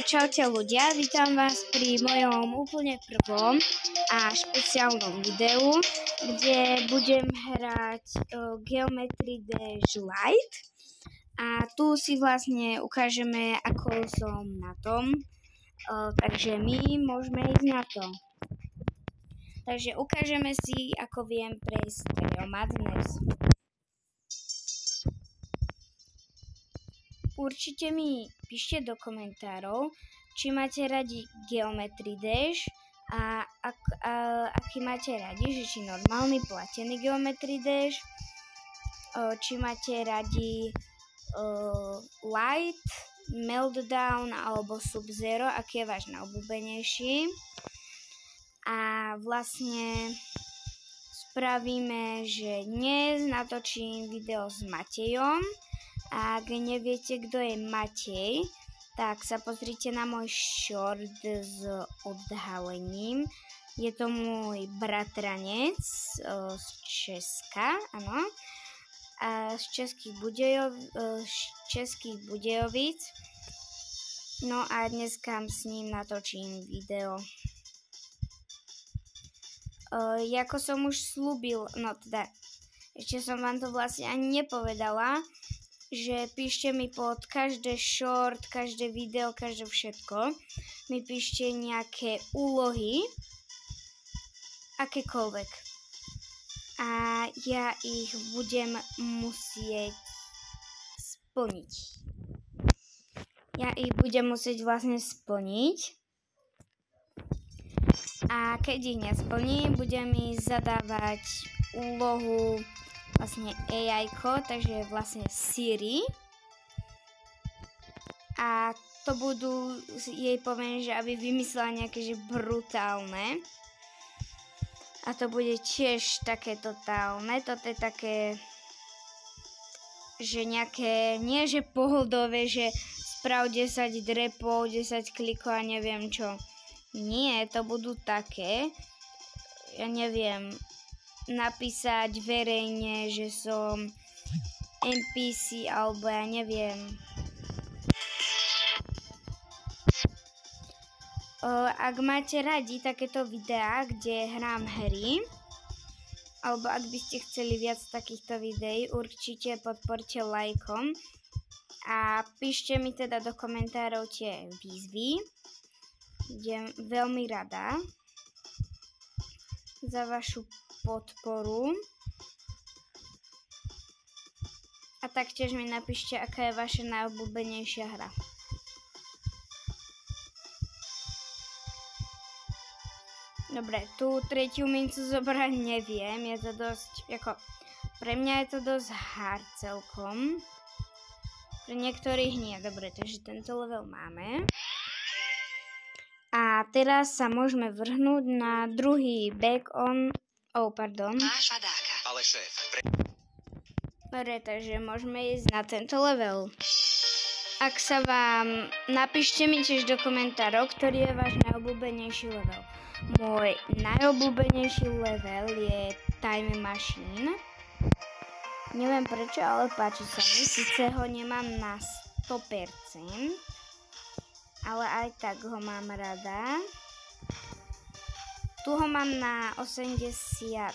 Čaute ľudia, vítam vás pri mojom úplne prvom a špeciálnom videu, kde budem hrať Geometry Dash Lite a tu si vlastne ukážeme, ako som na tom, takže my môžeme ísť na to. Takže ukážeme si, ako viem prejsť Stereo Madness. Určite mi píšte do komentárov, či máte radi Geometry Dash a aký máte radi, že či normálny platený Geometry Dash, či máte radi Light, Meltdown alebo Sub-Zero, aký je váš najobľúbenejší. A vlastne spravíme, že dnes natočím video s Matejom. A ak neviete, kto je Matej, tak sa pozrite na môj short s odhalením. Je to môj bratranec z Česka, áno. A z Českých Budějovic. No a dneska s ním natočím video. Ako som už slúbil, no teda, ešte som vám to vlastne ani nepovedala, že píšte mi pod každé short, každé video, každé všetko. Mi píšte nejaké úlohy, akékoľvek. A ja ich budem musieť splniť. Vlastne splniť. A keď ich nesplním, budem mi zadávať úlohu vlastne AI-ko, takže vlastne Siri. A to budú, jej poviem, že aby vymyslela nejaké, že brutálne. A to bude tiež také totálne. Toto je také, že nejaké, nie že pohodové, že sprav 10 drepov, 10 klikov a neviem čo. Nie, to budú také, ja neviem, napísať verejne, že som NPC alebo ja neviem. Ak máte radi takéto videá, kde hrám hry, alebo ak by ste chceli viac takýchto videí, určite podporte lajkom a píšte mi teda do komentárov tie výzvy. Budem veľmi rada za vašu podporu. A taktiež mi napíšte, aká je vaša najobľúbenejšia hra. Dobre, tú tretiu mincu zobrať neviem, je to dosť, pre mňa je to dosť hard celkom. Pre niektorých nie, dobre, takže tento level máme. A teraz sa môžeme vrhnúť na druhý Ale šéf. Dobre, takže môžeme ísť na tento level. Ak sa vám, napíšte mi tiež do komentárov, ktorý je váš najobľúbenejší level. Môj najobľúbenejší level je Time Machine. Neviem prečo, ale páči sa mi. Sice ho nemám na 100%, ale aj tak ho mám rada. Tu ho mám na 86,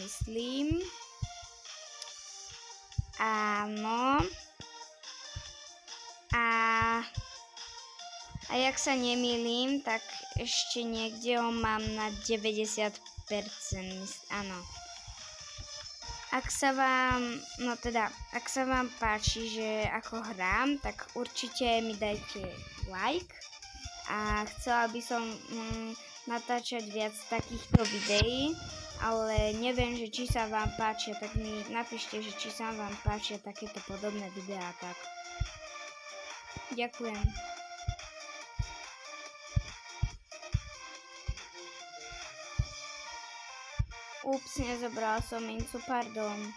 myslím. Áno. A jak sa nemýlim, tak ešte niekde ho mám na 90%. Áno. Ak sa vám páči, že ako hrám, tak určite mi dajte like. A chcela by som natáčať viac takýchto videí, ale neviem, že či sa vám páčia, tak mi napíšte, že či sa vám páčia takéto podobné videá, tak. Ďakujem. Ups, nezobrala som mincu, pardon.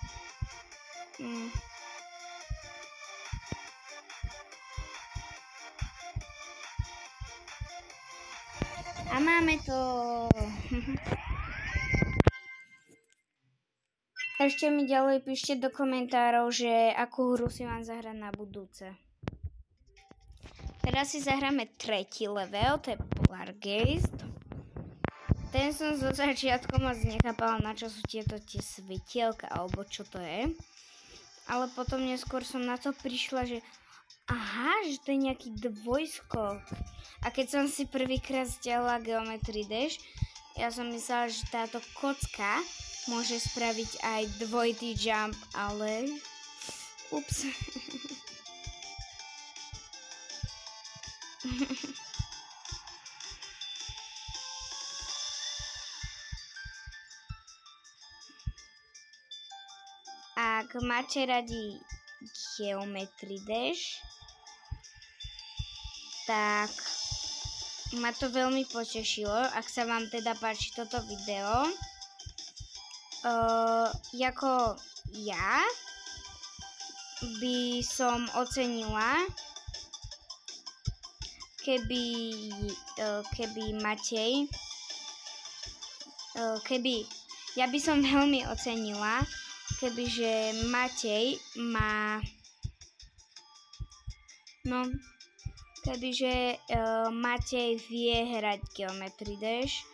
A máme to. Ešte mi ďalej píšte do komentárov, že akú hru si mám zahrať na budúce. Teraz teraz si zahráme tretí level, to je Polargeist. Ten som zo začiatku moc nechápala, na čo sú tie svetielka, alebo čo to je. Ale potom neskôr som na to prišla, že aha, že to je nejaký dvojskok. A keď som si prvýkrát stiahla Geometry Dash, ja som myslela, že táto kocka môže spraviť aj dvojitý jump, ale ups. Ak máte radi Geometry Dash, tak ma to veľmi potešilo, ak sa vám teda páči toto video. Ako ja by som ocenila, ja by som veľmi ocenila, kebyže Matej má, kebyže Matej vie hrať Geometry Dash,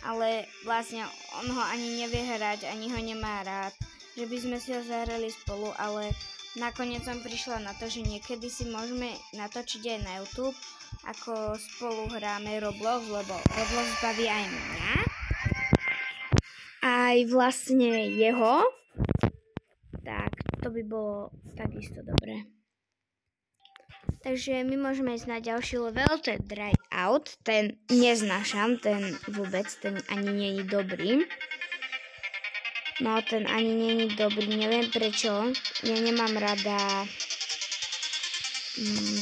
ale vlastne on ho ani nevie hrať, ani ho nemá rád, že by sme si ho zahrali spolu, ale nakoniec som prišla na to, že niekedy si môžeme natočiť aj na YouTube, ako spolu hráme Roblox, lebo Roblox baví aj mňa, aj vlastne jeho, tak to by bolo takisto dobré. Takže my môžeme ísť na ďalší level, to je Dry Out, ten neznášam, ten vôbec, ten ani nie je dobrý. No, ten ani nie je dobrý, neviem prečo, ja nemám rada.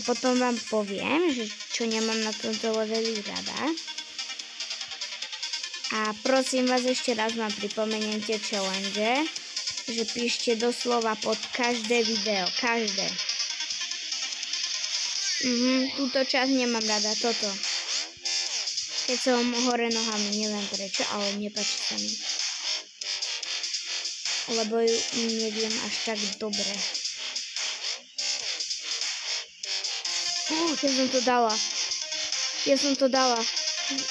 Potom vám poviem, že čo nemám na tomto leveli rada. A prosím vás ešte raz vám pripomeniem tie challenge, že píšte doslova pod každé video, každé. Túto časť nemám rada, toto. Keď som hore nohami, neviem prečo, ale nepáči sa mi. Lebo ju neviem až tak dobre. Ja som to dala.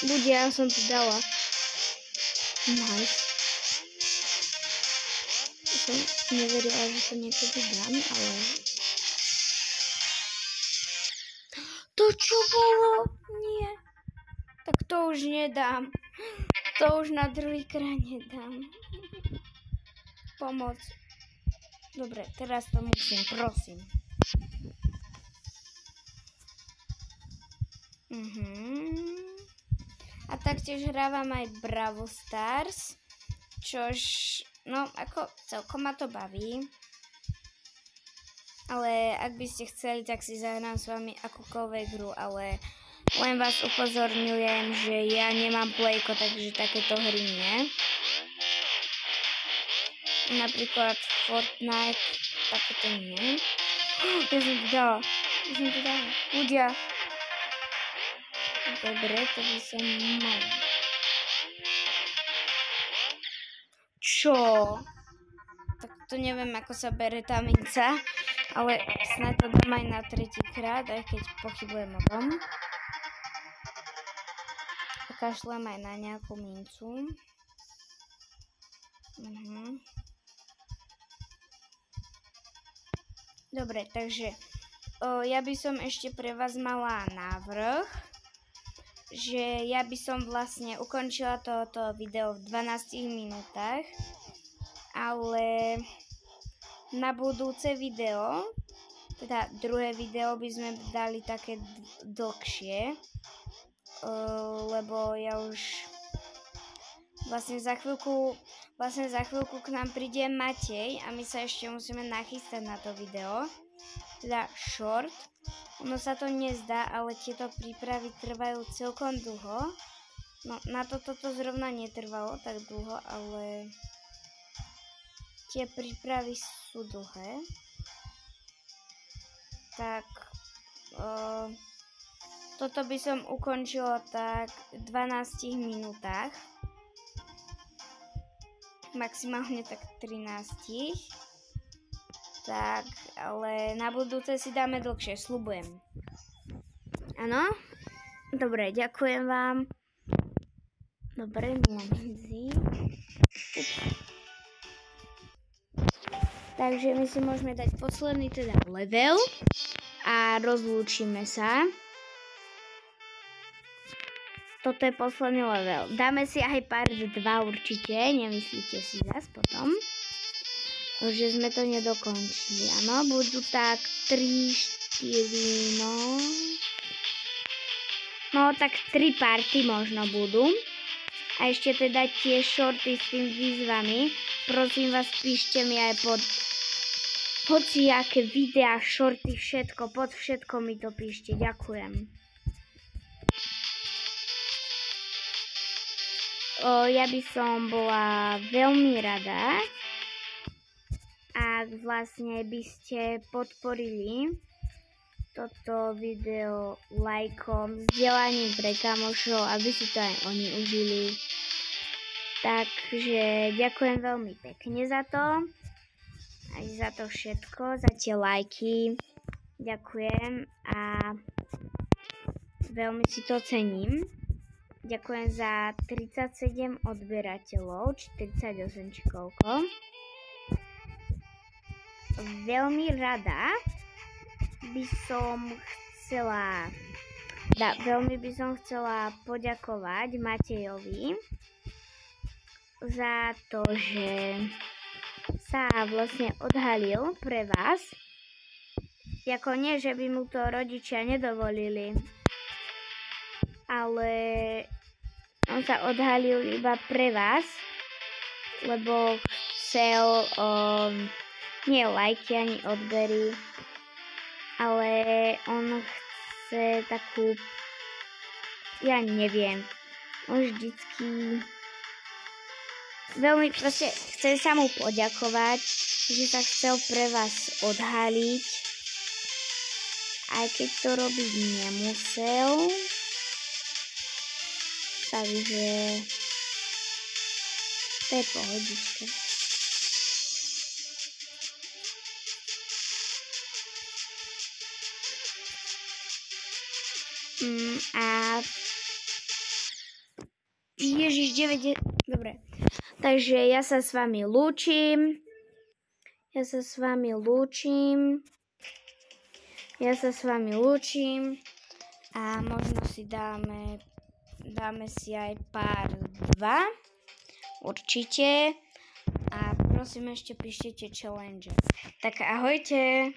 Ľudia, ja som to dala. Nice. Ja som neverila, že to niekedy dám, ale... To čo bolo? Nie. Tak to už nedám. To už na druhýkrát nedám. Pomoc. Dobre, teraz to musím, prosím. A taktiež hrávam aj Brawl Stars, čož, no, ako celkom ma to baví. Ale ak by ste chceli, tak si zahrám s vami akúkoľvek hru, ale len vás upozorňujem, že ja nemám plejko, takže takéto hry nie. Napríklad Fortnite, takéto nie. Ja som to dala. Ľudia. Dobre, to by som mala. Čo? Tak to neviem, ako sa bere tá minca, ale snáď to dám aj na tretíkrát, aj keď pochybujem o tom. Kašlem aj na nejakú mincu. Dobre, takže ja by som ešte pre vás mala návrh, že ja by som vlastne ukončila toto video v 12 minútach, ale na budúce video, teda druhé video by sme dali také dlhšie, lebo ja už vlastne za chvíľku k nám príde Matej a my sa ešte musíme nachystať na to video, teda short. Ono sa to nezdá, ale tieto prípravy trvajú celkom dlho. No, na toto zrovna netrvalo tak dlho, ale tie prípravy sú dlhé. Tak toto by som ukončila tak v 12 minútach. Maximálne tak 13. Tak, ale na budúce si dáme dlhšie, sľubujem. Áno? Dobre, ďakujem vám. Dobre, momenty. Takže my si môžeme dať posledný teda level a rozlúčime sa. Toto je posledný level. Dáme si aj part 2 určite, nemyslíte si zas potom, že sme to nedokončili. Áno, budú tak 3, 4, no tak 3 party možno budú. A ešte teda tie shorty s tým výzvami. Prosím vás, píšte mi aj pod hociaké videá, shorty, všetko, pod všetko mi to píšte. Ďakujem. Ja by som bola veľmi rada, ak vlastne by ste podporili toto video lajkom, zdieľaním pre kamošov, aby si to aj oni užili. Takže ďakujem veľmi pekne za to, aj za to všetko, za tie lajky. Ďakujem a veľmi si to cením. Ďakujem za 37 odberateľov, 48 či koľko. Veľmi rada by som chcela poďakovať Matejovi za to, že sa vlastne odhalil pre vás. Jako nie, že by mu to rodičia nedovolili, ale on sa odhalil iba pre vás, lebo chcel nie lajky ani odbery, ale on chce takú, ja neviem, on vždycky veľmi proste chce sa mu poďakovať, že sa chcel pre vás odhaliť, aj keď to robiť nemusel. Takže to je pohodička. A Ježiš 9. Dobre. Takže ja sa s vami lúčim. A možno si dáme si aj part 2. Určite. A prosím, ešte píšte challenge. Tak ahojte.